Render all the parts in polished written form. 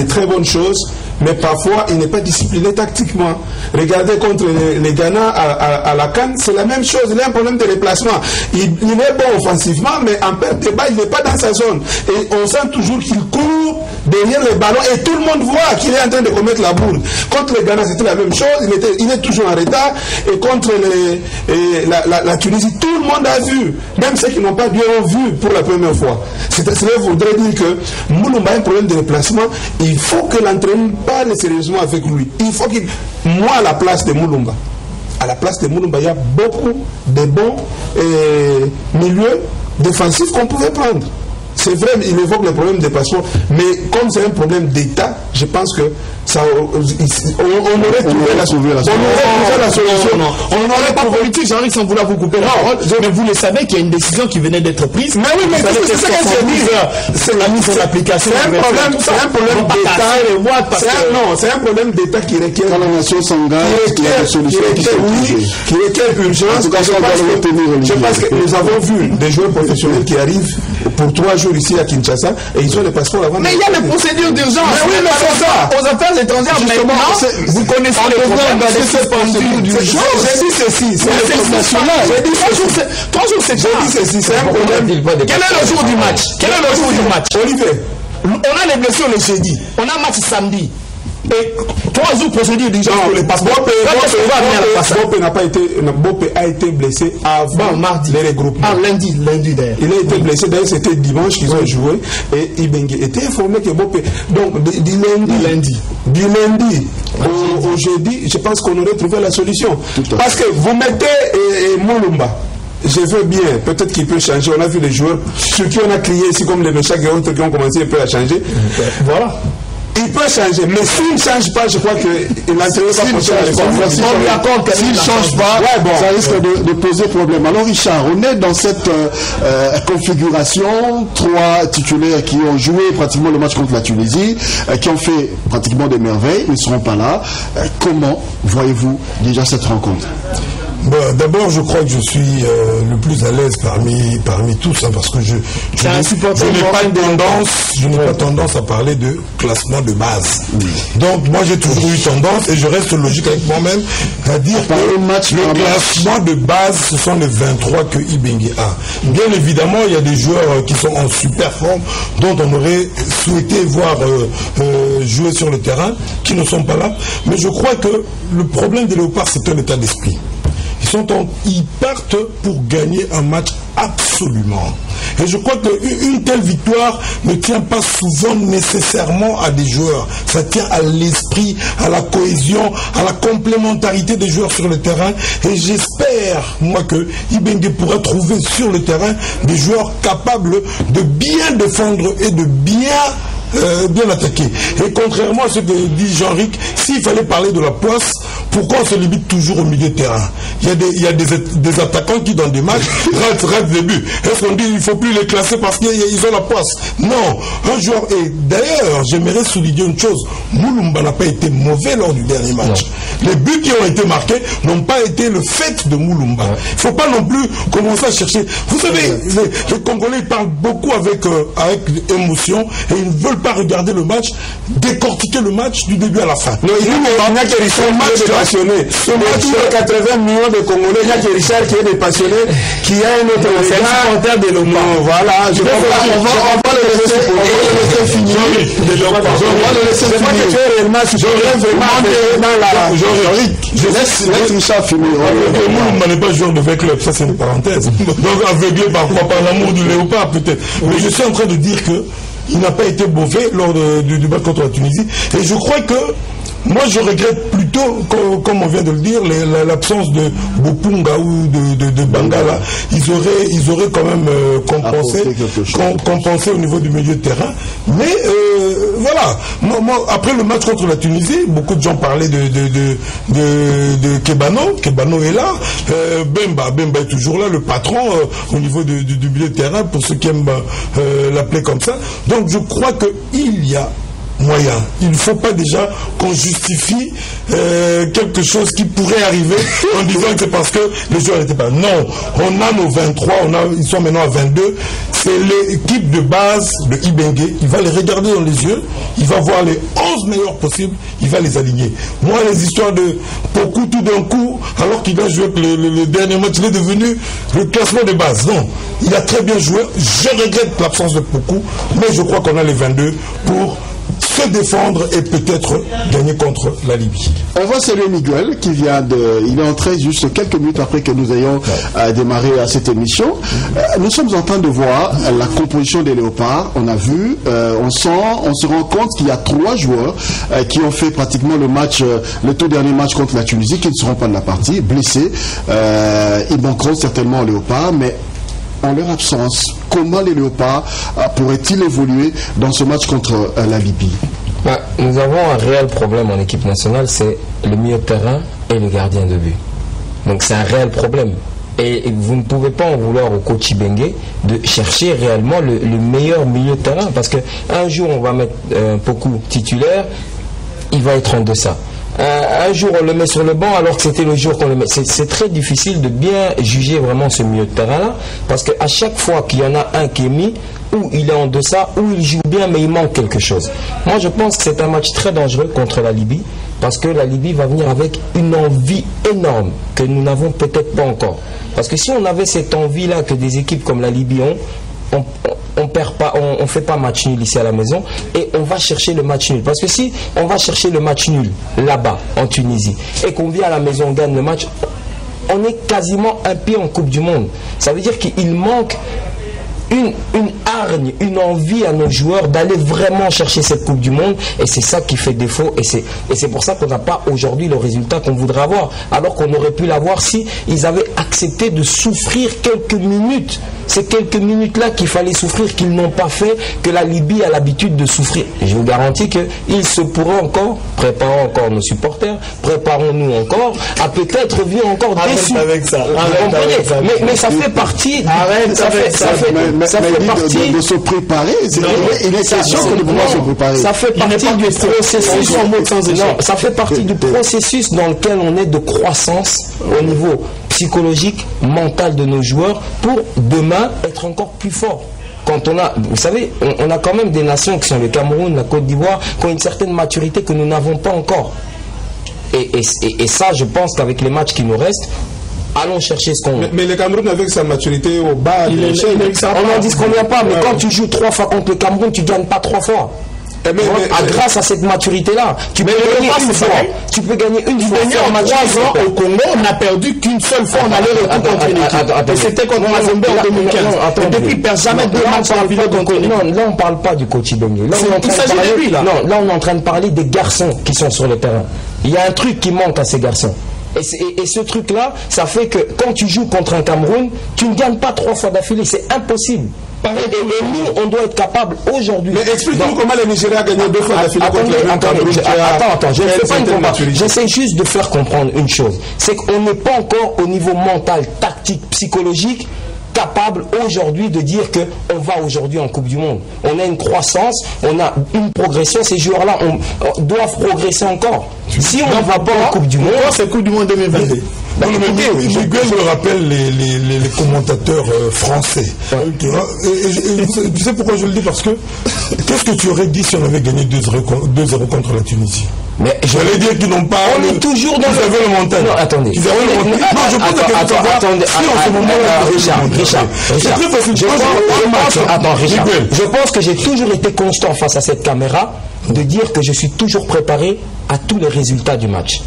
de très bonnes choses, mais parfois il n'est pas discipliné tactiquement. Regardez contre les Ghana à la CAN, c'est la même chose. Il a un problème de déplacement. Il est bon offensivement, mais en perte de balle, il n'est pas dans sa zone. Et on sent toujours qu'il court derrière le ballon et tout le monde voit qu'il est en train de commettre la bourde. Contre les Ghana, c'était la même chose. Il est toujours en retard. Et contre la Tunisie, tout le monde a vu. Même ceux qui n'ont pas bien vu pour la première fois. Cela voudrait dire que Moulumba a un problème de déplacement. Il faut que l'entraîneur parle sérieusement avec lui. Il faut qu'il... Moi, à la place de Moulumba, il y a beaucoup de bons milieux défensifs qu'on pouvait prendre. C'est vrai, il évoque le problème des passeports, mais comme c'est un problème d'État, je pense que ça, on aurait trouvé la solution. On n'aurait pas politique, j'arrive sans vouloir vous couper la parole, mais vous le savez qu'il y a une décision qui venait d'être prise. Mais oui, mais c'est ça que je dis. C'est la mise en application. C'est un problème d'État. Non, c'est un problème d'État qui requiert. Quand la nation s'engage, il y a des solutions qui requiert urgence. Je pense que nous avons vu des joueurs professionnels qui arrivent pour 3 jours ici à Kinshasa et ils ont les passeports avant. Mais il y a les procédures d'urgence. Mais oui, mais c'est ça. Aux affaires étrangères, maintenant, vous connaissez les problèmes de procédures d'urgence. J'ai dit ceci, c'est un problème national. J'ai dit ceci, c'est un problème. Quel est le jour du match? Quel est le jour du match? Olivier, on a les blessures le jeudi, on a match samedi. Et 3 jours procédure d'urgence pour les passeports. Bope a été blessé avant mardi. Les regroupements. Lundi d'ailleurs. Il a été blessé, d'ailleurs c'était dimanche qu'ils ont joué et Ibenge était informé que Bope. Donc du lundi au jeudi, je pense qu'on aurait trouvé la solution. Parce que vous mettez Moulumba. Je veux bien, peut-être qu'il peut changer. On a vu les joueurs sur qui on a crié ici comme les Méchak et autres qui ont commencé un peu à changer. Voilà. Il peut changer, mais s'il ne change pas, je crois que l'entraîneur va continuer. S'il ne change pas, ça risque de poser problème. Alors Richard, on est dans cette configuration, 3 titulaires qui ont joué pratiquement le match contre la Tunisie, qui ont fait pratiquement des merveilles, ils ne seront pas là. Comment voyez-vous déjà cette rencontre? Bon, d'abord, je crois que je suis le plus à l'aise parmi tous, hein, parce que je n'ai pas tendance à parler de classement de base. Oui. Donc, moi, j'ai toujours eu tendance, et je reste logique avec moi-même, à dire que le classement de base, ce sont les 23 que Ibenge a. Bien évidemment, il y a des joueurs qui sont en super forme, dont on aurait souhaité voir jouer sur le terrain, qui ne sont pas là. Mais je crois que le problème des Léopards, c'est un état d'esprit. Ils partent pour gagner un match absolument. Et je crois qu'une telle victoire ne tient pas souvent nécessairement à des joueurs. Ça tient à l'esprit, à la cohésion, à la complémentarité des joueurs sur le terrain. Et j'espère, moi, que Ibenge pourra trouver sur le terrain des joueurs capables de bien défendre et de bien attaqué. Et contrairement à ce que dit Jean-Ric, s'il fallait parler de la poisse, pourquoi on se limite toujours au milieu de terrain? Il y a des attaquants qui dans des matchs ratent des buts. Est-ce qu'on dit qu'il ne faut plus les classer parce qu'ils ont la poisse? Non. Un joueur, et d'ailleurs, j'aimerais souligner une chose, Moulumba n'a pas été mauvais lors du dernier match. Non. Les buts qui ont été marqués n'ont pas été le fait de Moulumba. Il ne faut pas non plus commencer à chercher. Vous savez, les Congolais parlent beaucoup avec émotion et ils ne veulent pas regarder le match, décortiquer le match du début à la fin. Non, il n'y a que Richard qui est des passionnés. Ce match de 80 millions de Congolais, il n'y a que Richard qui est des passionnés, qui a un autre supporter de l'OMA. Non, voilà, on va le laisser finir. On va le laisser finir. C'est moi qui fais réellement, je rêve vraiment dans la... Je laisse Richard finir. Moulumba n'est pas joueur de V club, ça c'est une parenthèse. Donc aveuglé parfois par l'amour du léopard peut-être. Mais je suis en train de dire que il n'a pas été mauvais lors du match contre la Tunisie. Et je crois que moi, je regrette plutôt, comme on vient de le dire, l'absence de Bopunga ou de Bangala. Ils auraient quand même compensé au niveau du milieu de terrain. Mais voilà. Moi, après le match contre la Tunisie, beaucoup de gens parlaient de Kebano. Kebano est là. Bemba est toujours là, le patron au niveau du milieu de terrain, pour ceux qui aiment l'appeler comme ça. Donc je crois qu'il y a moyen. Il ne faut pas déjà qu'on justifie quelque chose qui pourrait arriver en disant que c'est parce que les joueurs n'étaient pas. Non, on a nos 23, ils sont maintenant à 22. C'est l'équipe de base de Ibenge. Il va les regarder dans les yeux, il va voir les 11 meilleurs possibles, il va les aligner. Moi, les histoires de Poku tout d'un coup, alors qu'il a joué le dernier match, il est devenu le classement de base. Non, il a très bien joué. Je regrette l'absence de Poku, mais je crois qu'on a les 22 pour se défendre et peut-être gagner contre la Libye. On voit saluer Miguel qui vient il est entré juste quelques minutes après que nous ayons démarré cette émission. Nous sommes en train de voir la composition des Léopards. On a vu, on se rend compte qu'il y a 3 joueurs qui ont fait pratiquement le tout dernier match contre la Tunisie, qui ne seront pas de la partie, blessés. Ils manqueront certainement aux Léopards, mais en leur absence, comment les Léopards pourraient-ils évoluer dans ce match contre la Libye? Nous avons un réel problème en équipe nationale, c'est le milieu de terrain et le gardien de but. Donc c'est un réel problème. Et vous ne pouvez pas en vouloir au coach Ibenge de chercher réellement le meilleur milieu de terrain. Parce qu'un jour on va mettre Poku titulaire, il va être en deçà. Un jour on le met sur le banc alors que c'était le jour qu'on le met. C'est très difficile de bien juger vraiment ce milieu de terrain là, parce qu'à chaque fois qu'il y en a un qui est mis, ou il est en deçà, ou il joue bien mais il manque quelque chose. Moi je pense que c'est un match très dangereux contre la Libye, parce que la Libye va venir avec une envie énorme que nous n'avons peut-être pas encore. Parce que si on avait cette envie là que des équipes comme la Libye ont, on perd pas, on fait pas match nul ici à la maison, et on va chercher le match nul. Parce que si on va chercher le match nul là-bas en Tunisie et qu'on vient à la maison, on gagne le match, on est quasiment un pied en Coupe du Monde. Ça veut dire qu'il manque une hargne, une envie à nos joueurs d'aller vraiment chercher cette Coupe du Monde, et c'est ça qui fait défaut, et c'est pour ça qu'on n'a pas aujourd'hui le résultat qu'on voudrait avoir, alors qu'on aurait pu l'avoir si ils avaient accepté de souffrir quelques minutes. C'est quelques minutes-là qu'il fallait souffrir, qu'ils n'ont pas fait, que la Libye a l'habitude de souffrir. Et je vous garantis qu'il se pourrait encore, préparons encore nos supporters, préparons-nous encore, à peut-être venir encore déçus. Avec ça. Mais ça fait partie. Ça fait partie de se préparer. Il est question que nous pouvons se préparer. Ça fait partie du processus. Non, ça fait partie du processus dans lequel on est de croissance au niveau psychologique, mental de nos joueurs, pour demain être encore plus fort. Quand on a, vous savez, on a quand même des nations qui sont le Cameroun, la Côte d'Ivoire, qui ont une certaine maturité que nous n'avons pas encore. Et ça, je pense qu'avec les matchs qui nous restent, allons chercher ce qu'on... Mais le Cameroun, avec sa maturité au bas de l'échelle, on n'en dit qu'on vient pas, mais quand tu joues 3 fois contre le Cameroun, tu ne gagnes pas 3 fois. Grâce à cette maturité-là, tu peux gagner une fois. Tu peux gagner une fois. En 3 ans au Congo, on n'a perdu qu'une seule fois en aller-retour contre une équipe. Et c'était contre Mazembe en 2015. Et depuis, il ne perd jamais 2 matchs en ville contre une équipe. Non, là, on ne parle pas du coach Ibenge. Là, on est en train de parler des garçons qui sont sur le terrain. Il y a un truc qui manque à ces garçons. Et ce truc-là, ça fait que quand tu joues contre un Cameroun, tu ne gagnes pas 3 fois d'affilée. C'est impossible. Et nous, on doit être capable aujourd'hui. Mais explique-nous comment le Nigeria a gagné 2 fois d'affilée contre le Cameroun. Attends, je ne fais pas une comparaison. J'essaie juste de faire comprendre une chose. C'est qu'on n'est pas encore au niveau mental, tactique, psychologique, capable aujourd'hui de dire qu'on va aujourd'hui en Coupe du Monde. On a une croissance, on a une progression. Ces joueurs-là doivent progresser encore. Si on ne va pas en Coupe du Monde, c'est Coupe du Monde 2022. Je me rappelle les commentateurs français. Tu sais pourquoi je le dis? Parce que qu'est-ce que tu aurais dit si on avait gagné 2-0 contre la Tunisie? Mais j'allais dire qu'ils n'ont pas. On est toujours dans le mental. Non, attendez. Ils avaient le mental. Non, je pose la question. Attendez. Richard. C'est très facile. Je pense que j'ai toujours été constant face à cette caméra de dire que je suis toujours préparé à tous les résultats du match.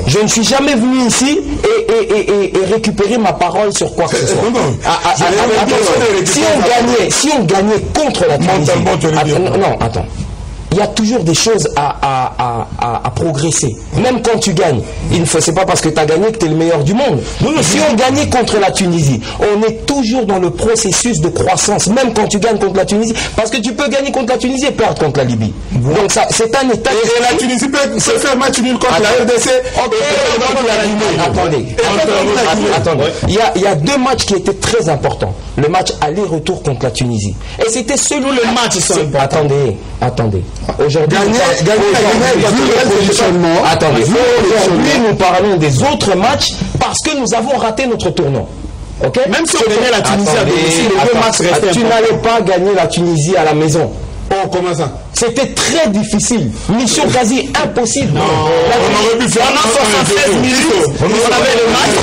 Je ne suis jamais venu ici et récupérer ma parole sur quoi que ce soit. Si on gagnait contre la Tunisie, non, attends. Il y a toujours des choses à progresser. Même quand tu gagnes, c'est pas parce que tu as gagné que tu es le meilleur du monde. Si on gagnait contre la Tunisie, on est toujours dans le processus de croissance, même quand tu gagnes contre la Tunisie, parce que tu peux gagner contre la Tunisie et perdre contre la Libye. Donc ça, c'est un état. Et la Tunisie peut se faire match nul contre la RDC. Attendez. Il y a 2 matchs qui étaient très importants. Le match aller-retour contre la Tunisie. Et c'était selon le match. Attendez. Aujourd'hui, attendez, aujourd'hui, nous parlons des autres matchs parce que nous avons raté notre tournoi. Okay? Même si on gagnait la Tunisie à domicile, les deux matchs restaient. Tu n'allais pas gagner la Tunisie à la maison. Oh, comment ça? C'était très difficile. Mission quasi impossible. Non, on aurait pu faire pendant 76 minutes. On avait le match.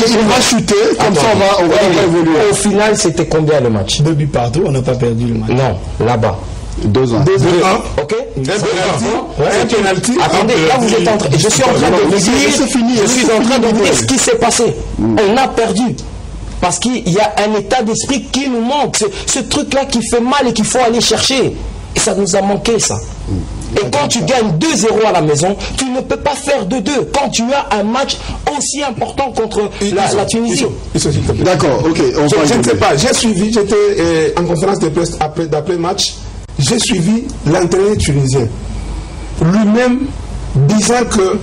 Il va chuter, comme ça on va évoluer. Au final, c'était combien le match? 2 buts partout, on n'a pas perdu le match. Non, là-bas. 2-1. Ok. Un penalty. Attendez, là vous êtes en train. Je suis en train de vous dire ce qui s'est passé. On a perdu. Parce qu'il y a un état d'esprit qui nous manque. Ce truc-là qui fait mal et qu'il faut aller chercher. Et ça nous a manqué, ça. Et quand tu gagnes 2-0 à la maison, tu ne peux pas faire 2-2. Quand tu as un match aussi important contre la Tunisie. D'accord, ok. Je ne sais pas. J'ai suivi, j'étais en conférence de presse d'après-match. J'ai suivi l'entraîneur tunisien. Lui-même disant que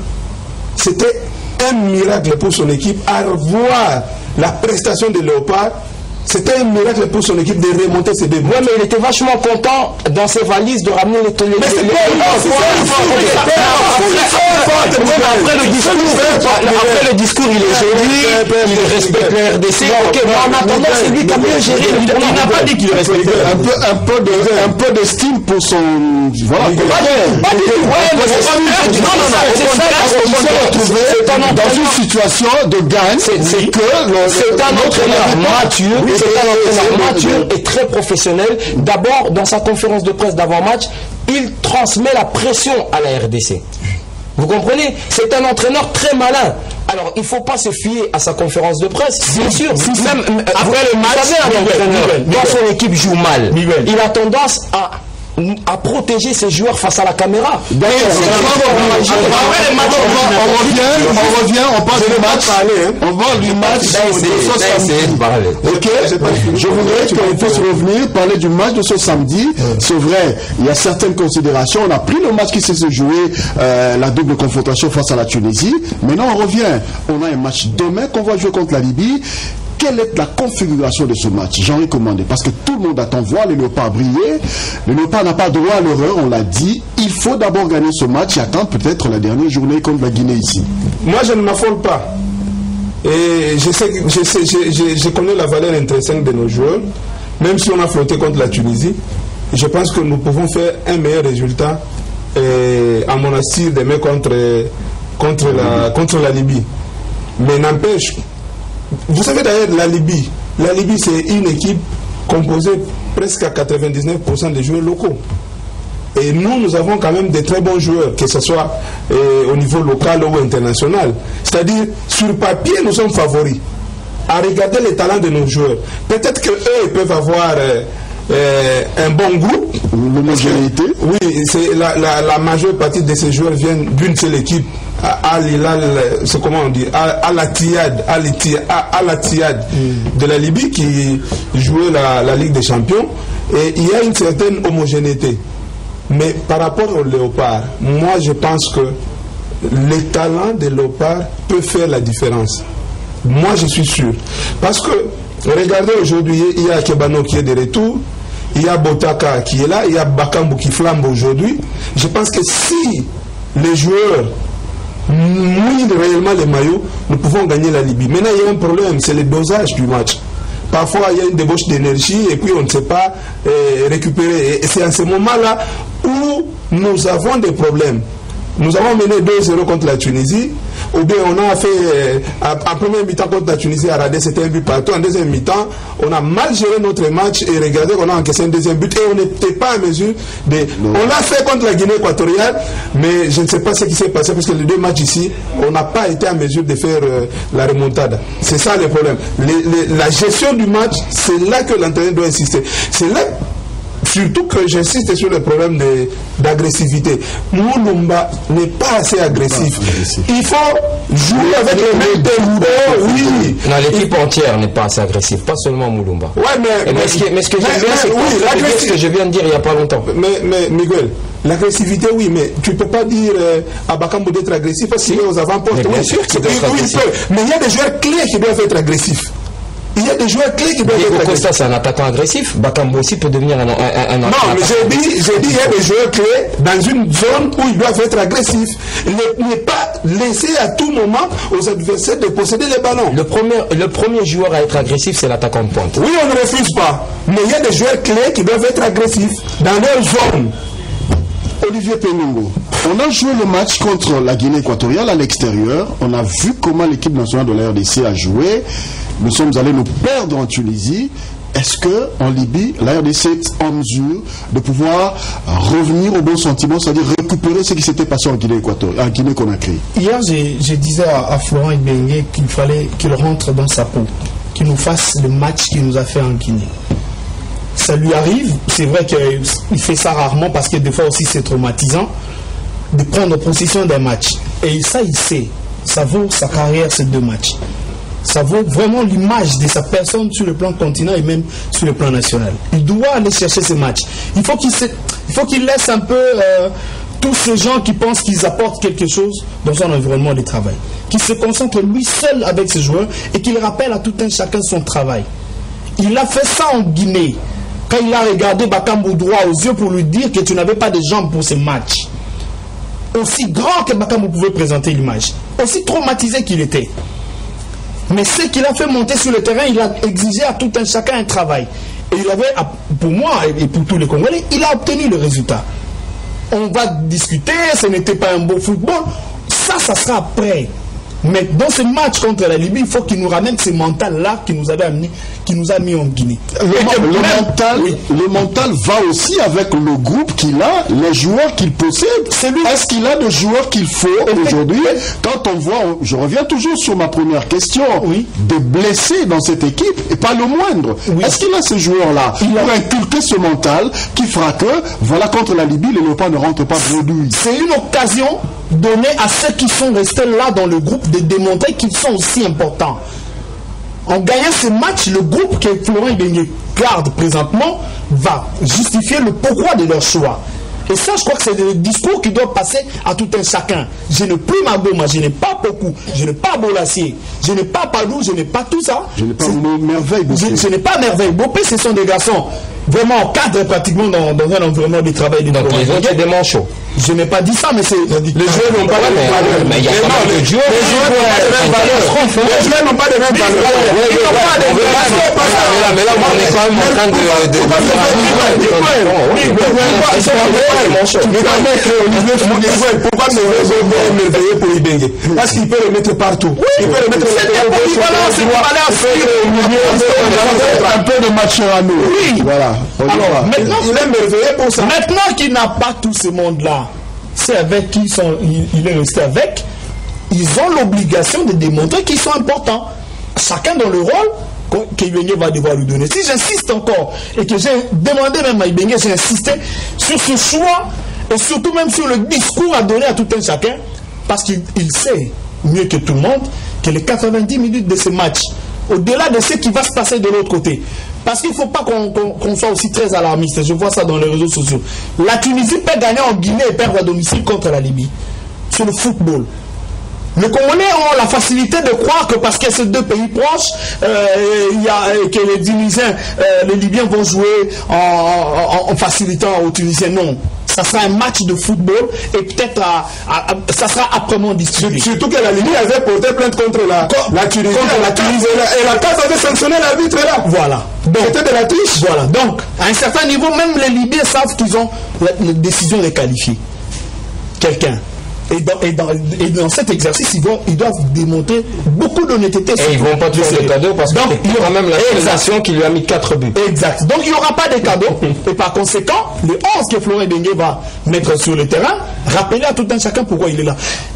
c'était un miracle pour son équipe à revoir la prestation de Léopard. C'était un miracle pour son équipe de remonter ses deux buts. Oui, mais il était vachement content dans ses valises de ramener les Mais c'est pas après le discours, il est géré, il respecte le RDC. Ok, mais en attendant, c'est lui qui a mieux géré. Il n'a pas dit qu'il respectait. Un peu d'estime pour son. Voilà. Dans une situation de gagne, c'est un entraîneur mature. C'est un entraîneur mature et très professionnel. D'abord, dans sa conférence de presse d'avant-match, il transmet la pression à la RDC. Vous comprenez? C'est un entraîneur très malin. Alors, il ne faut pas se fier à sa conférence de presse. Bien sûr. Même après le match, vous savez, un entraîneur, quand son équipe joue mal, il a tendance à protéger ses joueurs face à la caméra. On revient, on parle du match. On parle du match. Ok. Je voudrais qu'on puisse revenir, parler du match de ce samedi. C'est vrai, il y a certaines considérations. On a pris le match qui s'est joué, la double confrontation face à la Tunisie. Maintenant, on revient. On a un match demain qu'on va jouer contre la Libye. Quelle est la configuration de ce match? J'en recommande, parce que tout le monde attend voir les Léopards briller. Le Léopard n'a pas droit à l'erreur, on l'a dit. Il faut d'abord gagner ce match et attendre peut-être la dernière journée contre la Guinée ici. Moi, je ne m'affole pas. Et je connais la valeur intrinsèque de nos joueurs. Même si on a flotté contre la Tunisie, je pense que nous pouvons faire un meilleur résultat à Monastir demain contre la Libye. Mais n'empêche, vous savez d'ailleurs, la Libye c'est une équipe composée presque à 99% de joueurs locaux. Et nous avons quand même de très bons joueurs, que ce soit au niveau local ou international. C'est-à-dire, sur papier, nous sommes favoris. À regarder les talents de nos joueurs. Peut-être qu'eux, ils peuvent avoir un bon groupe. L'homogénéité. Oui, la majeure partie de ces joueurs viennent d'une seule équipe. C'est comment on dit, Al-Ittihad de la Libye qui jouait la Ligue des Champions, et il y a une certaine homogénéité. Mais par rapport au Léopard, moi je pense que les talents des Léopards peuvent faire la différence. Moi je suis sûr. Parce que regardez, aujourd'hui, il y a Kebano qui est de retour, il y a Botaka qui est là, il y a Bakambu qui flambe aujourd'hui. Je pense que si les joueurs mouillent réellement les maillots, nous pouvons gagner la Libye. Maintenant, il y a un problème, c'est le dosage du match. Parfois, il y a une débauche d'énergie et puis on ne sait pas récupérer. Et c'est en ce moment-là où nous avons des problèmes. Nous avons mené 2-0 contre la Tunisie, ou bien on a fait, en première mi-temps contre la Tunisie, à Radé, c'était un but partout. En deuxième mi-temps, on a mal géré notre match et regardez qu'on a encaissé un deuxième but et on n'était pas en mesure de... On l'a fait contre la Guinée équatoriale, mais je ne sais pas ce qui s'est passé parce que les deux matchs ici, on n'a pas été en mesure de faire la remontada. C'est ça le problème. La gestion du match, c'est là que l'entraîneur doit insister. C'est là... Surtout que j'insiste sur le problème d'agressivité. Moulumba n'est pas assez agressif. Il faut jouer avec le même tempo, oui. Non, l'équipe entière n'est pas assez agressive, pas seulement Moulumba. Ouais, mais ce que j'aime bien, c'est ce que je viens de dire il n'y a pas longtemps. Mais Miguel, l'agressivité, oui, mais tu ne peux pas dire à Bakambu d'être agressif parce qu'il est aux avant-postes. Bien sûr qu'il doit être agressif. Mais il y a des joueurs clés qui doivent être agressifs. Il y a des joueurs clés qui doivent être agressifs. Costa, c'est un attaquant agressif. Bakambu aussi peut devenir un non, mais j'ai dit, il y a des joueurs clés dans une zone où ils doivent être agressifs. Ne pas laisser à tout moment aux adversaires de posséder les ballons. Le premier joueur à être agressif, c'est l'attaquant de pointe. Oui, on ne refuse pas. Mais il y a des joueurs clés qui doivent être agressifs dans leur zone. Olivier Peningo, on a joué le match contre la Guinée équatoriale à l'extérieur. On a vu comment l'équipe nationale de la RDC a joué. Nous sommes allés nous perdre en Tunisie. Est-ce qu'en Libye, la RDC est en mesure de pouvoir revenir au bon sentiment, c'est-à-dire récupérer ce qui s'était passé en Guinée équatoriale, en Guinée-Conakry? Hier, je disais à Florent Ibenge qu'il fallait qu'il rentre dans sa peau, qu'il nous fasse le match qu'il nous a fait en Guinée. Ça lui arrive, c'est vrai qu'il fait ça rarement parce que des fois aussi c'est traumatisant de prendre possession d'un match. Et ça, il sait. Ça vaut sa carrière, ces 2 matchs. Ça vaut vraiment l'image de sa personne sur le plan continent et même sur le plan national. Il doit aller chercher ces matchs. Il faut qu'il laisse un peu tous ces gens qui pensent qu'ils apportent quelque chose dans un environnement de travail. Qu'il se concentre lui seul avec ses joueurs et qu'il rappelle à tout un chacun son travail. Il a fait ça en Guinée. Quand il a regardé Bakambu droit aux yeux pour lui dire que tu n'avais pas de jambes pour ce match. Aussi grand que Bakambu pouvait présenter l'image. Aussi traumatisé qu'il était. Mais ce qu'il a fait monter sur le terrain, il a exigé à tout un chacun un travail. Et il avait, pour moi et pour tous les Congolais, il a obtenu le résultat. On va discuter, ce n'était pas un beau football. Ça sera après. Mais dans ce match contre la Libye, il faut qu'il nous ramène ce mental-là qui nous avait amené, qui nous a mis en Guinée. Le mental va aussi avec le groupe qu'il a, les joueurs qu'il possède. Est-ce qu'il a de joueurs qu'il faut aujourd'hui? Quand on voit, je reviens toujours sur ma première question, des blessés dans cette équipe, et pas le moindre. Est-ce qu'il a ces joueurs-là pour inculquer ce mental qui fera que, voilà, contre la Libye, les Léopards ne rentrent pas bredouilles? C'est une occasion donnée à ceux qui sont restés là dans le groupe de démontrer qu'ils sont aussi importants. En gagnant ce match, le groupe que Florent Ibenge garde présentement va justifier le pourquoi de leur choix. Et ça, je crois que c'est le discours qui doit passer à tout un chacun. Je n'ai plus Magoma, je n'ai pas beaucoup, je n'ai pas Bolassier, je n'ai pas Padou, je n'ai pas tout ça. Je n'ai pas Merveille Bopé. Je n'ai pas Merveille Bopé, ce sont des garçons vraiment cadres pratiquement dans un environnement de travail. Donc les autres, c'est des manchots. Je n'ai pas dit ça, mais c'est les joueurs n'ont pas la même valeur. Mais il y a pas mal de joueurs. Les joueurs n'ont pas de même valeur. Ils n'ont pas de même valeur. Mais là, on est quand même en train de... Pourquoi merveilleux pour Ibenge? Parce qu'il peut le mettre partout. Il peut le mettre un peu de match à nous. Oui. Voilà. Alors, maintenant, il est merveilleux pour ça. Maintenant qu'il n'a pas tout ce monde-là, c'est avec qui il est resté avec, ils ont l'obligation de démontrer qu'ils sont importants. Chacun dans le rôle que Ibenge va devoir lui donner. Si j'insiste encore, et que j'ai demandé même à Ibenge, j'ai insisté sur ce choix, et surtout même sur le discours à donner à tout un chacun, parce qu'il sait mieux que tout le monde que les 90 minutes de ce match, au-delà de ce qui va se passer de l'autre côté, parce qu'il ne faut pas qu'on soit aussi très alarmiste. Je vois ça dans les réseaux sociaux. La Tunisie peut gagner en Guinée et perdre à domicile contre la Libye. Sur le football. Les Congolais ont la facilité de croire que parce que ces 2 pays proches, que les Tunisiens, les Libyens vont jouer en facilitant aux Tunisiens. Non. Ça sera un match de football et peut-être ça sera âprement discuté. Surtout que la Libye avait porté plainte contre la Tunisie. Et la CAF avait sanctionné l'arbitre là. Voilà. C'était de la triche. Voilà. Donc, à un certain niveau, même les Libyens savent qu'ils ont la décision de qualifier quelqu'un. Et dans cet exercice, ils doivent démontrer beaucoup d'honnêteté. Et ils ne vont pas te faire de cadeaux parce qu'il y aura même la fédération qui lui a mis 4 buts. Exact. Donc il n'y aura pas de cadeaux. Et par conséquent, le 11 que Florent Ibenge va mettre sur le terrain, rappelez à tout un chacun pourquoi il est là.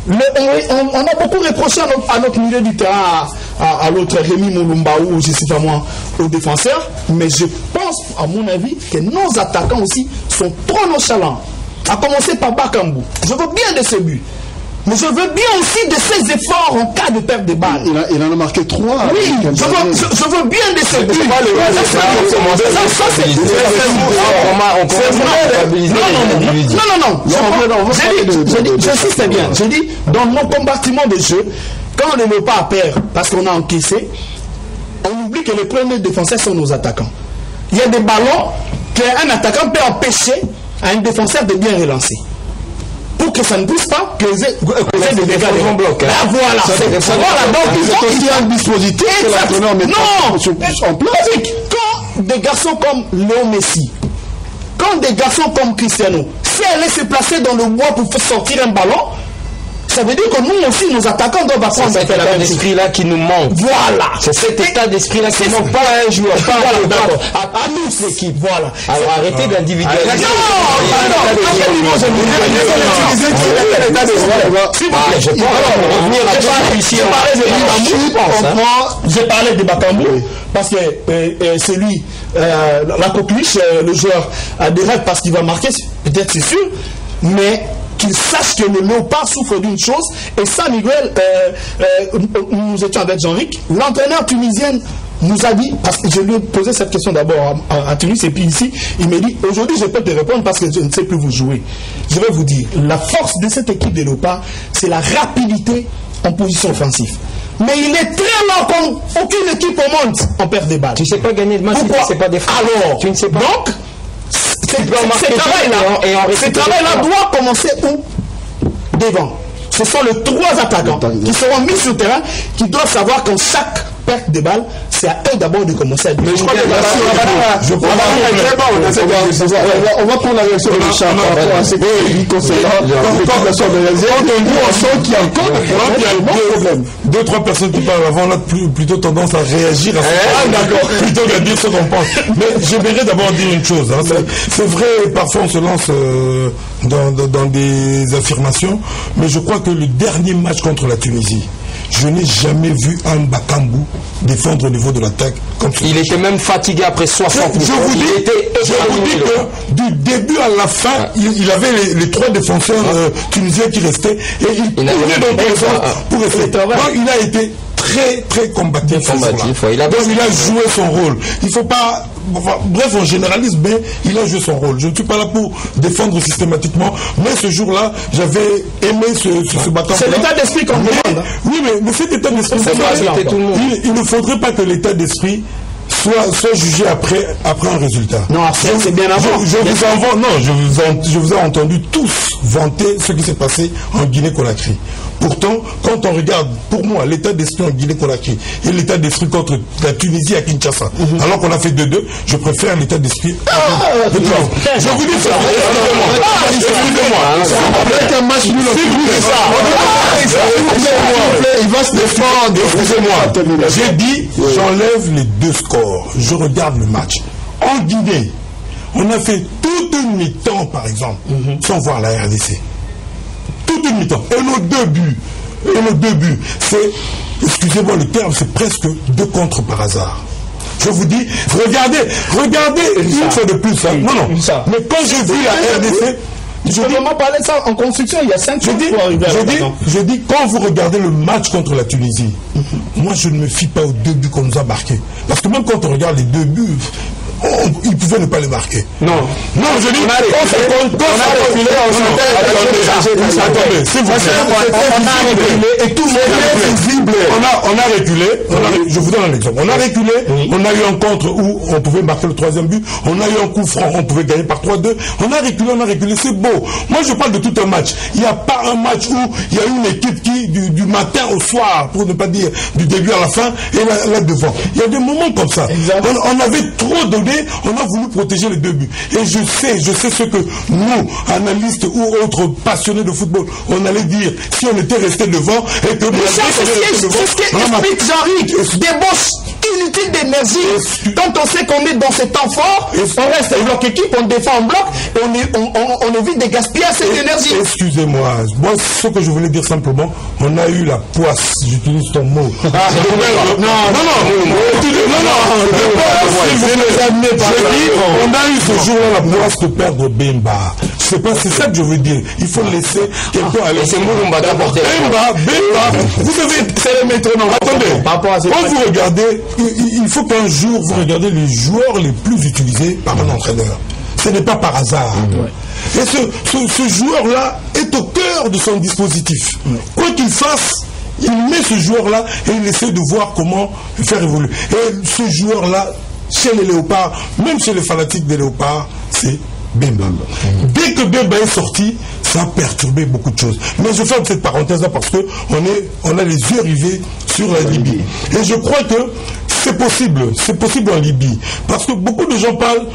On a beaucoup reproché à notre milieu du terrain, à l'autre Rémi Moulumba ou je ne sais pas moi, aux défenseurs. Mais je pense, à mon avis, que nos attaquants aussi sont trop nonchalants. À commencer par Bakambu. Je veux bien de ses buts. Mais je veux bien aussi de ses efforts en cas de perte de balle. Il en a marqué 3. Oui, je veux bien de ses buts. Non. J'insiste bien. Je dis, dans nos compartiments de jeu, quand on ne veut pas perdre parce qu'on a encaissé, on oublie dit que les premiers défenseurs sont nos attaquants. Il y a des ballons qu'un attaquant peut empêcher à un défenseur de bien relancer. Pour que ça ne puisse pas causer des dégâts de bloc. Voilà. Donc c'est aussi un dispositif que l'entraîneur met en place. Quand des garçons comme Léo Messi, quand des garçons comme Cristiano, si elle est se placer dans le bois pour faire sortir un ballon, ça veut dire que nous aussi, nos attaquants doivent apprendre à faire la même chose. C'est cet état d'esprit-là qui nous manque. Voilà. C'est cet état d'esprit-là qui manque. Pas un joueur, pas un joueur. À nous, l'équipe. Voilà. Alors arrêtez d'individualiser. J'ai parlé de Bakambu parce que c'est lui, la coqueluche, le joueur a des rêves parce qu'il va marquer, peut-être c'est sûr, mais qu'il sache que le léopard souffre d'une chose, et ça, Miguel, nous étions avec Jean-Ric, l'entraîneur tunisien nous a dit, parce que je lui ai posé cette question d'abord à Tunis, et puis ici, il m'a dit, aujourd'hui je peux te répondre parce que je ne sais plus vous jouer. Je vais vous dire, la force de cette équipe de léopard, c'est la rapidité en position offensive. Mais il est très lent comme aucune équipe au monde en perd des balles. Tu ne sais pas gagner de match, tu ne sais pas défendre. Alors, tu ne sais pas. Donc, ce travail-là doit commencer où? Devant. Ce sont les trois attaquants qui seront mis sur le terrain, qui doivent savoir qu'en chaque perte de balle, c'est à eux d'abord de commencer à dire. Mais je crois que on va prendre la réaction de Richard par rapport à ce qu'il dit concernant l'organisation de réserve. On sent qu'il y a encore des problèmes. Deux, trois personnes qui parlent avant, on a plutôt tendance à réagir à ce plutôt qu'à dire ce qu'on pense. Mais j'aimerais d'abord dire une chose. C'est vrai, parfois on se lance dans des affirmations, mais je crois que le dernier match contre la Tunisie, je n'ai jamais vu un Bakambu défendre au niveau de l'attaque comme ça. Il était même fatigué après 60 minutes. Je vous dis que du début à la fin, il avait les trois défenseurs tunisiens qui restaient et il tournait dans tous les sens pour essayer. Donc il a été très combatif. Il a joué son rôle. Il ne faut pas... Enfin, bref, on généralise, mais il a joué son rôle. Je ne suis pas là pour défendre systématiquement, mais ce jour-là, j'avais aimé ce bâton. C'est l'état d'esprit qu'on demande. Oui, mais cet état d'esprit, il ne faudrait pas que l'état d'esprit soit jugé après un résultat. Non, c'est bien avant. Je vous ai entendu tous vanter ce qui s'est passé en Guinée-Conakry. Pourtant, quand on regarde, pour moi, l'état d'esprit en Guinée-Conakry et l'état d'esprit contre la Tunisie à Kinshasa, alors qu'on a fait 2-2, je préfère l'état d'esprit. Je vous dis ça. Avec un match nul, il va se défendre. Excusez-moi. J'ai dit, j'enlève les deux scores. Je regarde le match. En Guinée, on a fait toute une mi-temps, par exemple, sans voir la RDC. Toute une mi-temps. Et nos deux buts, c'est, excusez-moi le terme, c'est presque 2 contre par hasard. Je vous dis, regardez une fois de plus. Non. Mais quand j'ai vu la RDC, je dis, on parlait de ça en construction il y a 5 jours. Je dis, quand vous regardez le match contre la Tunisie, moi je ne me fie pas aux 2 buts qu'on nous a marqués. Parce que même quand on regarde les 2 buts, ils pouvaient ne pas les marquer. Non, je dis, on a reculé, et tout le monde est visible. On a reculé, je vous donne un exemple. On a reculé, on a eu un contre où on pouvait marquer le 3e but, on a eu un coup franc, on pouvait gagner par 3-2. On a reculé, c'est beau. Moi je parle de tout un match. Il n'y a pas un match où il y a une équipe qui, du matin au soir, pour ne pas dire du début à la fin, et là devant. Il y a des moments comme ça. On avait trop donné. On a voulu protéger les 2 buts. Et je sais ce que nous, analystes ou autres passionnés de football, on allait dire si on était resté devant et que... C'est ce qui explique Jean-Ric. Débauche inutile d'énergie. Quand on sait qu'on est dans ce temps fort, on reste en bloc équipe, on défend en bloc, on évite de gaspiller cette énergie. Excusez-moi. Moi, ce que je voulais dire simplement, on a eu la poisse. J'utilise ton mot. Non. On a eu ce jour-là la poisse de perdre Bemba. C'est ça que je veux dire. Il faut laisser quelqu'un aller. C'est Moulumba d'apporter Bemba. Vous savez, c'est le métronome. Attendez. Quand vous regardez, il faut qu'un jour vous regardez les joueurs les plus utilisés par un entraîneur. Ce n'est pas par hasard. Et ce joueur-là est au cœur de son dispositif. Quoi qu'il fasse, il met ce joueur-là et il essaie de voir comment faire évoluer. Et ce joueur-là, chez les Léopards, même chez les fanatiques des Léopards, c'est Bemba. Dès que Bemba est sorti, ça a perturbé beaucoup de choses. Mais je ferme cette parenthèse-là parce qu'on a les yeux rivés sur la Libye. Et je crois que c'est possible en Libye. Parce que beaucoup de gens parlent,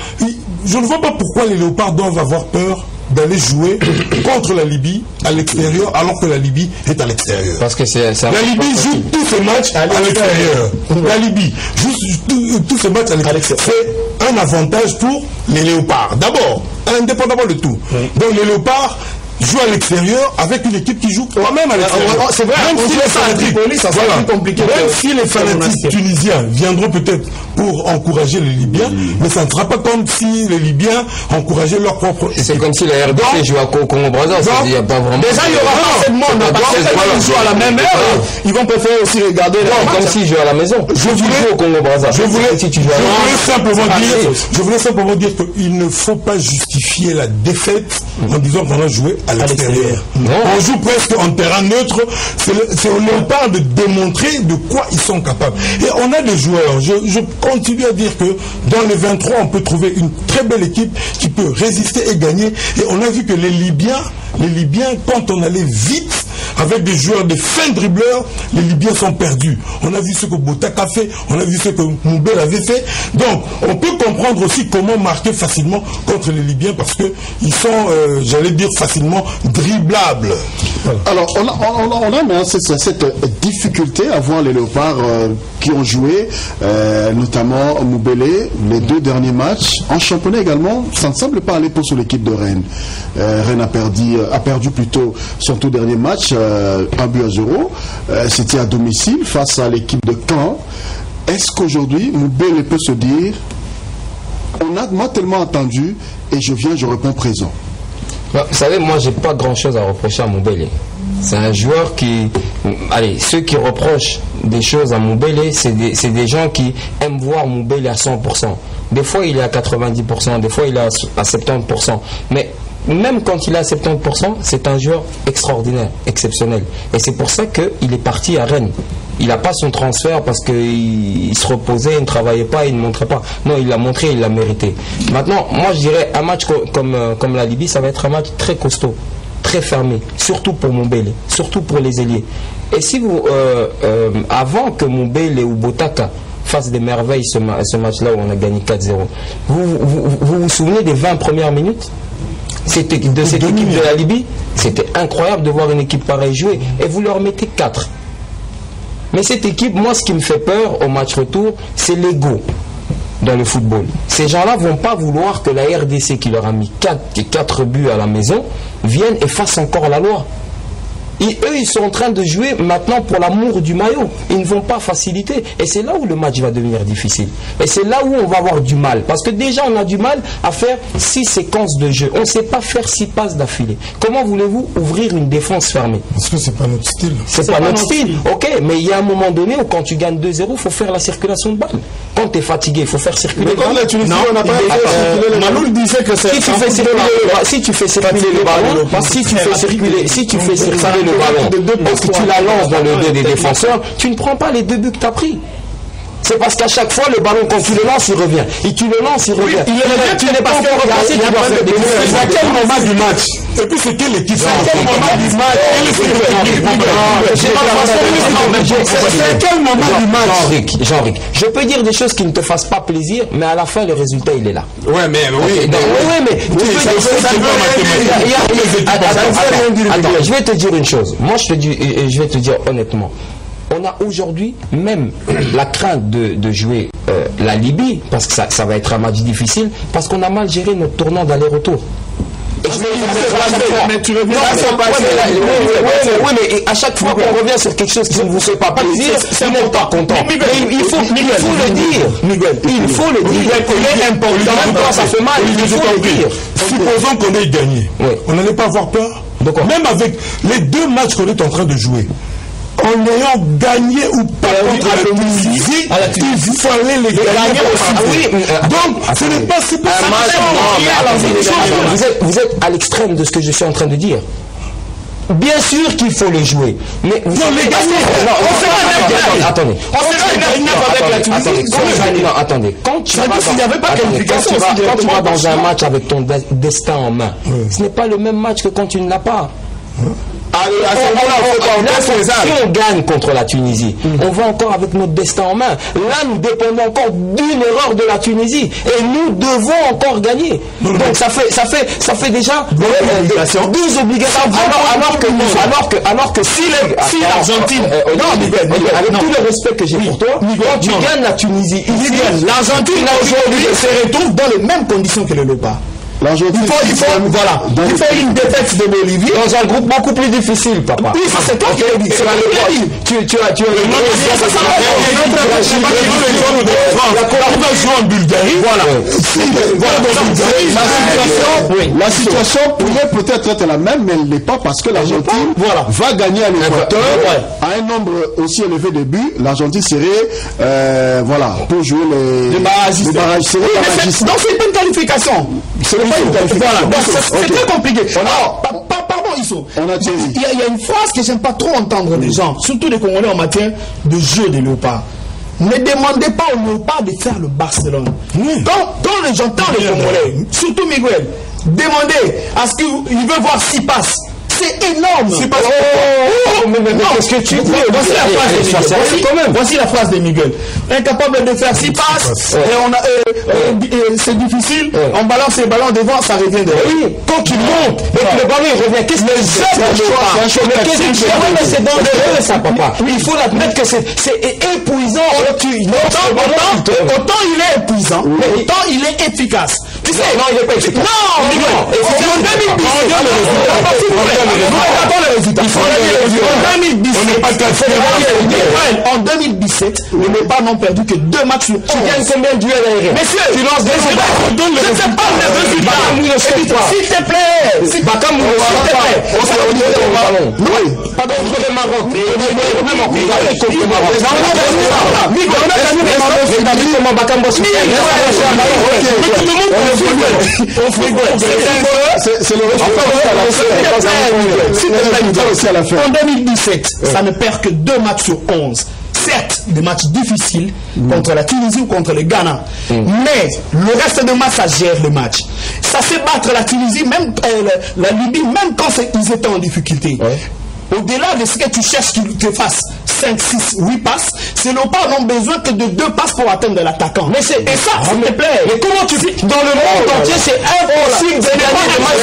je ne vois pas pourquoi les Léopards doivent avoir peur d'aller jouer contre la Libye à l'extérieur alors que la Libye est à l'extérieur. Parce que la Libye joue tous ses matchs à l'extérieur. La Libye joue tous ses matchs à l'extérieur. C'est un avantage pour les Léopards. D'abord, indépendamment de tout. Oui. Donc les Léopards jouent à l'extérieur avec une équipe qui joue quand même à l'extérieur. C'est vrai, même si les fanatiques, ça sera plus compliqué. Même si les fanatiques tunisiens viendront peut-être pour encourager les Libyens, mais ça ne sera pas comme si les Libyens encourageaient leur propre équipe. C'est comme si la RDC jouait à Congo-Brazza. Il n'y a pas vraiment. Déjà, il n'y aura pas assez de monde. Parce qu'ils jouent à la même heure. Ils vont préférer aussi regarder. Comme s'ils jouent à la maison. Je voulais au Congo-Brazza. Je voulais simplement dire qu'il ne faut pas justifier la défaite en disant qu'on a joué à l'extérieur. On joue presque en terrain neutre. C'est au Léopard de démontrer de quoi ils sont capables. Et on a des joueurs. Je continue à dire que dans les 23, on peut trouver une très belle équipe qui peut résister et gagner. Et on a vu que les Libyens, quand on allait vite avec des joueurs, des fins dribbleurs, les Libyens sont perdus. On a vu ce que Botak a fait, on a vu ce que Moubel avait fait. Donc, on peut comprendre aussi comment marquer facilement contre les Libyens parce qu'ils sont, j'allais dire, facilement driblables. Alors, on a mais cette difficulté à voir les Léopards qui ont joué, notamment Moubelé, les 2 derniers matchs. En championnat également, ça ne semble pas aller pour sur l'équipe de Rennes. Rennes a perdu plutôt son tout dernier match, 1-0. C'était à domicile face à l'équipe de Caen. Est-ce qu'aujourd'hui, Moubelé peut se dire, on a moi tellement attendu et je réponds présent? Vous savez, moi, j'ai pas grand-chose à reprocher à Moubelé. C'est un joueur qui... Allez, ceux qui reprochent des choses à Moubelé, c'est des gens qui aiment voir Moubelé à 100%. Des fois, il est à 90%, des fois, il est à 70%. Mais même quand il est à 70%, c'est un joueur extraordinaire, exceptionnel. Et c'est pour ça qu'il est parti à Rennes. Il n'a pas son transfert parce qu'il se reposait, il ne travaillait pas, il ne montrait pas. Non, il l'a montré, il l'a mérité. Maintenant, moi je dirais, un match comme la Libye, ça va être un match très costaud, très fermé, surtout pour Moubelé, surtout pour les ailiers. Et si vous, avant que Moubelé ou Botaka fassent des merveilles ce match-là où on a gagné 4-0, vous souvenez des 20 premières minutes de cette équipe de la Libye? C'était incroyable de voir une équipe pareille jouer. Et vous leur mettez 4. Mais cette équipe, moi, ce qui me fait peur au match retour, c'est l'ego dans le football. Ces gens-là ne vont pas vouloir que la RDC, qui leur a mis 4 buts à la maison, vienne et fasse encore la loi. Et eux, ils sont en train de jouer maintenant pour l'amour du maillot. Ils ne vont pas faciliter. Et c'est là où le match va devenir difficile. Et c'est là où on va avoir du mal. Parce que déjà, on a du mal à faire 6 séquences de jeu. On ne sait pas faire 6 passes d'affilée. Comment voulez-vous ouvrir une défense fermée? Parce que c'est pas notre style. C'est pas notre style. Ok, mais il y a un moment donné où quand tu gagnes 2-0, il faut faire la circulation de balle. Quand tu es fatigué, il faut faire circuler le ballon. On n'a pas fait circuler. Maloul disait que c'est... Si tu fais circuler le ballon, si tu fais circuler le ballon, parce que tu la lances dans le dos des défenseurs, tu ne prends pas les 2 buts que tu as pris. C'est parce qu'à chaque fois, le ballon, quand tu le lances, il revient. Et tu le lances, il revient. Tu n'es pas fait relancer, tu dois faire des buts. C'est à quel moment du match? Et puis c'est quelle équipe? C'est à quel moment du match? C'est à quel moment du match? Jean-Ric, je peux dire des choses qui ne te fassent pas plaisir, mais à la fin, le résultat, il est là. Ouais, mais oui. Mais tu peux dire... Attends, je vais te dire une chose. Moi, je vais te dire honnêtement. On a aujourd'hui même la crainte de jouer la Libye, parce que ça va être un match difficile, parce qu'on a mal géré notre tournant d'aller-retour. Mais tu reviens mais à chaque fois qu'on revient sur quelque chose qui ne vous fait pas plaisir, vous n'êtes pas content. Il faut le dire. Il faut le dire. Il est important. Quand ça fait mal, il faut le dire. Supposons qu'on ait gagné. On n'allait pas avoir peur. Même avec les 2 matchs qu'on est en train de jouer. En ayant gagné ou pas contre la Tunisie, il fallait les gagner. Donc, ce n'est pas si possible. Vous êtes à l'extrême de ce que je suis en train de dire. Bien sûr qu'il faut le jouer. Mais vous Non, les gars, attendez. On sera une avec la Tunisie. Attendez. Quand tu vas dans un match avec ton destin en main, ce n'est pas le même match que quand tu ne l'as pas. Si on gagne contre la Tunisie, on va encore avec notre destin en main. Là, nous dépendons encore d'une erreur de la Tunisie et nous devons encore gagner. Donc ça fait déjà 12 obligations. Alors que si l'Argentine, avec tout le respect que j'ai pour toi, quand tu gagnes la Tunisie, l'Argentine aujourd'hui se retrouve dans les mêmes conditions que le Léopard. L'Argentine, il faut une défaite de Bolivie dans un groupe beaucoup plus difficile, papa. Oui, ça c'est toi qui l'as dit. C'est la Tu as en Bulgarie. La situation pourrait peut-être être la même, mais elle n'est pas parce que l'Argentine va gagner à l'Équateur à un nombre aussi élevé de buts. L'Argentine serait pour jouer les barrages. Donc c'est une qualification. C'est très compliqué. Pardon, Isso. Il y a une phrase que j'aime pas trop entendre des gens, surtout les Congolais en matière de jeu des léopards. Ne demandez pas aux léopards de faire le Barcelone. Quand j'entends les Congolais, surtout Miguel, demandez à ce qu'il veut voir 6 passes. C'est énorme. Qu'est-ce que tu dis? Voici la phrase de Miguel. Incapable de faire 6 passes, c'est difficile. On balance les ballons devant, ça revient derrière. Oui, quand tu montes et que le ballon il revient, qu'est-ce que c'est dangereux ça, papa. Il faut l'admettre que c'est épuisant. Autant il est épuisant, autant il est efficace. Tu sais, non, il n'est pas efficace. Non, en 2017, les Léopards n'ont perdu que 2 matchs sur 11. Tu gagnes combien de duels aériens? Messieurs, tu lances des résultats. Je ne sais pas le résultat. S'il te plaît. Pas contre le Maroc. C'est le En 2017, ça ne perd que 2 matchs sur 11. Certes, des matchs difficiles contre la Tunisie ou contre le Ghana. Mais le reste des matchs, ça gère le match. Ça fait battre la Tunisie, même la Libye, même quand ils étaient en difficulté. Au-delà de ce que tu cherches qu'ils te fassent 5, 6, 8 passes, ces léopards n'ont besoin que de 2 passes pour atteindre l'attaquant. Et ça, s'il te plaît. Mais comment tu fais? Dans le monde entier, c'est impossible de gagner des matchs.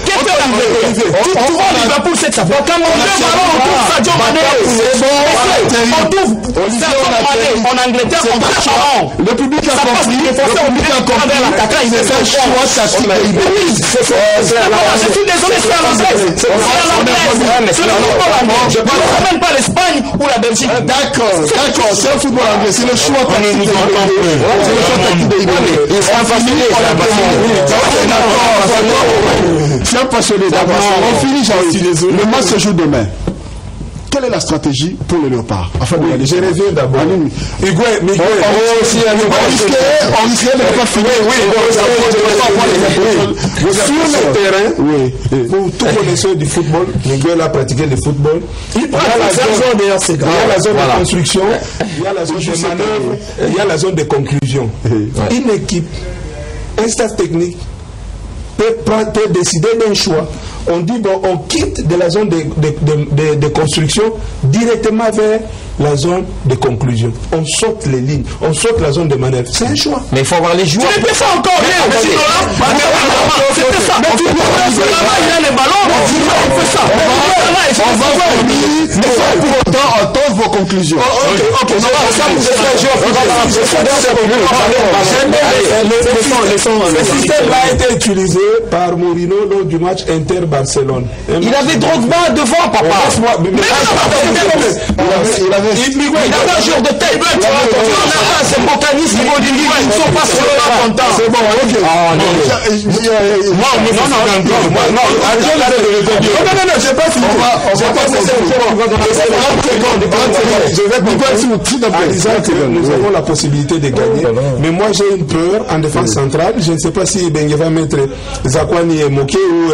Qu'est-ce que tu vois Liverpool cette fois? Quand on met ballon, on trouve Sadio Mané. On trouve Sadio Mané en Angleterre, on trouve Charon. Le public a compris. Le public a compris. L'attaquant, il fait un choix tactique. Je suis désolé, c'est à l'anglaise. C'est à l'anglaise. Je ne parle même pas l'Espagne ou la Belgique. D'accord, c'est un football anglais, c'est le choix tactique. C'est un passionné. On finit, Jean-Yves. Le match se joue demain. Quelle est la stratégie pour les léopards? Je reviens d'abord. Miguel, on risquait de ne pas finir. Sur le terrain, pour tout connaisseur du football, Miguel a pratiqué le football. Il y a la zone de construction, il y a la zone de manœuvre, il y a la zone de conclusion. Une équipe, un staff technique peut décider d'un choix. On dit bon, on quitte de la zone de construction directement vers la zone de conclusion. On saute les lignes, on saute la zone de manœuvre. C'est un choix. Mais il faut avoir les joueurs. Tu ne fais ça encore rien. C'était ça. Mais tu peux faire ça. Il y a les ballons. On fait ça. On va finir. Mais pour autant, entendre vos conclusions. Le système a été utilisé par Mourinho lors du match Inter-Barcelone. Il avait Drogba devant, papa. Il avait un joueur de tête. C'est Bocanis, ils ne sont pas sur le content. C'est bon, ok. Non, j'ai pas fini. je vais comprendre en disant que nous avons la possibilité de gagner. Mais moi, j'ai une peur en défense centrale. Je ne sais pas si Bengue va mettre Zakwani et Moké ou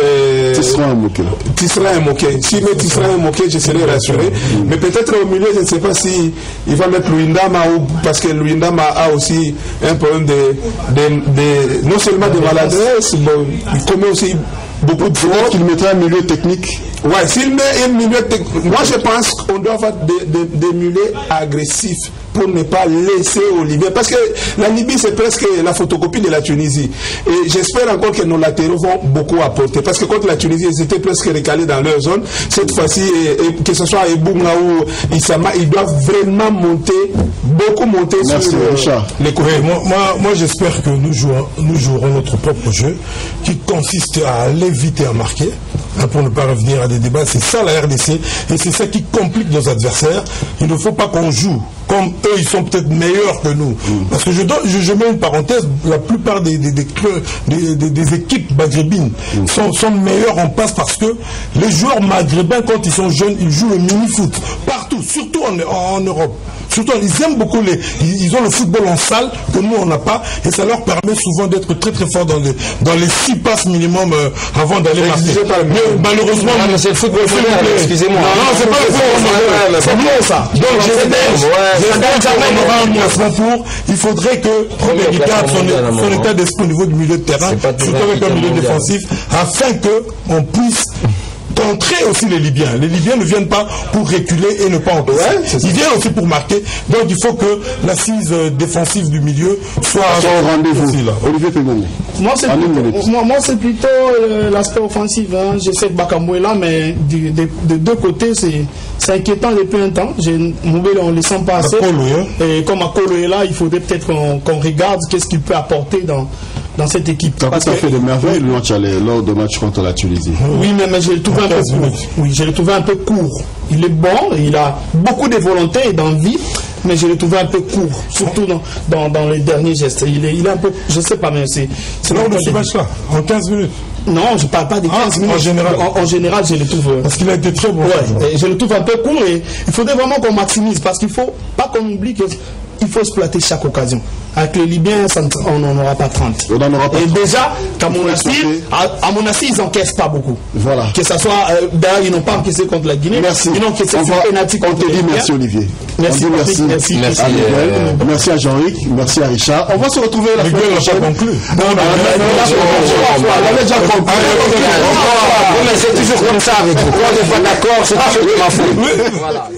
Tisserand et Moké. S'il met Tisserand et Moké, je serai rassuré. Mais peut-être au milieu, je ne sais pas si il va mettre Luindama, parce que Luindama a aussi un problème non seulement de maladresse, il commet aussi beaucoup de fautes. Qu'il mettra un milieu technique. Ouais, s'il met un milieu technique, moi je pense qu'on doit avoir des milieux agressifs pour ne pas laisser aux Libyens. Parce que la Libye, c'est presque la photocopie de la Tunisie. Et j'espère encore que nos latéraux vont beaucoup apporter. Parce que contre la Tunisie, ils étaient presque recalés dans leur zone. Cette fois-ci, que ce soit Ebounga ou Issama, ils doivent vraiment beaucoup monter sur les côtés. Moi j'espère que nous jouerons notre propre jeu, qui consiste à aller vite et à marquer. Pour ne pas revenir à des débats, c'est ça la RDC, et c'est ça qui complique nos adversaires. Il ne faut pas qu'on joue comme eux, ils sont peut-être meilleurs que nous. Parce que je mets une parenthèse, la plupart des équipes maghrébines sont meilleures en passe, parce que les joueurs maghrébins, quand ils sont jeunes, ils jouent le mini-foot partout, surtout en Europe. Surtout, ils aiment beaucoup ils ont le football en salle que nous on n'a pas, et ça leur permet souvent d'être très très forts dans les 6 passes minimum avant d'aller marquer. Mais malheureusement, c'est le football moderne, excusez-moi. Non, c'est pas le football moderne, c'est mieux ça. Donc j'espère qu'on aura un placement pour. Il faudrait que il garde son état d'esprit au niveau du milieu de terrain, surtout avec un milieu défensif, afin qu'on puisse contrer aussi les Libyens. Les Libyens ne viennent pas pour reculer et ne pas encaisser. Ils viennent aussi pour marquer. Donc il faut que l'assise défensive du milieu soit au rendez-vous. Olivier Pegoni. Moi c'est plutôt l'aspect offensif. Hein. Je sais que Bakambo est là, mais de deux côtés c'est inquiétant depuis un temps. Moubele, on ne le sent pas assez. Et comme Akolo est là, il faudrait peut-être qu'on regarde qu'est-ce qu'il peut apporter dans cette équipe. Ça a fait de merveilles lors de match contre la Tunisie. Oui, mais je le trouve un peu court. Oui, je le trouve un peu court. Il est bon, il a beaucoup de volonté et d'envie, mais je le trouve un peu court, surtout dans les derniers gestes. Il est un peu, je sais pas, mais c'est lors de ce match-là, en 15 minutes. Non, je ne parle pas des 15 minutes. En général, je le trouve. Parce qu'il a été très bon. Ouais, je le trouve un peu court, et il faudrait vraiment qu'on maximise, parce qu'il ne faut pas qu'on oublie qu'il faut exploiter chaque occasion. Avec les Libyens, on n'en aura pas 30. On n'en aura pas 30. Et déjà, à mon avis, ils n'encaissent pas beaucoup. Voilà. Que ça soit, d'ailleurs, ils n'ont pas encaissé contre la Guinée. Merci. Ils n'ont encaissé penalty contre les Libyens. Merci Olivier. Merci. Merci à Jean-Luc. Merci à Richard. On va se retrouver la semaine prochaine. On a déjà conclu. Mais c'est toujours comme ça avec vous. Quand on n'est pas d'accord, c'est toujours ma faute. Voilà.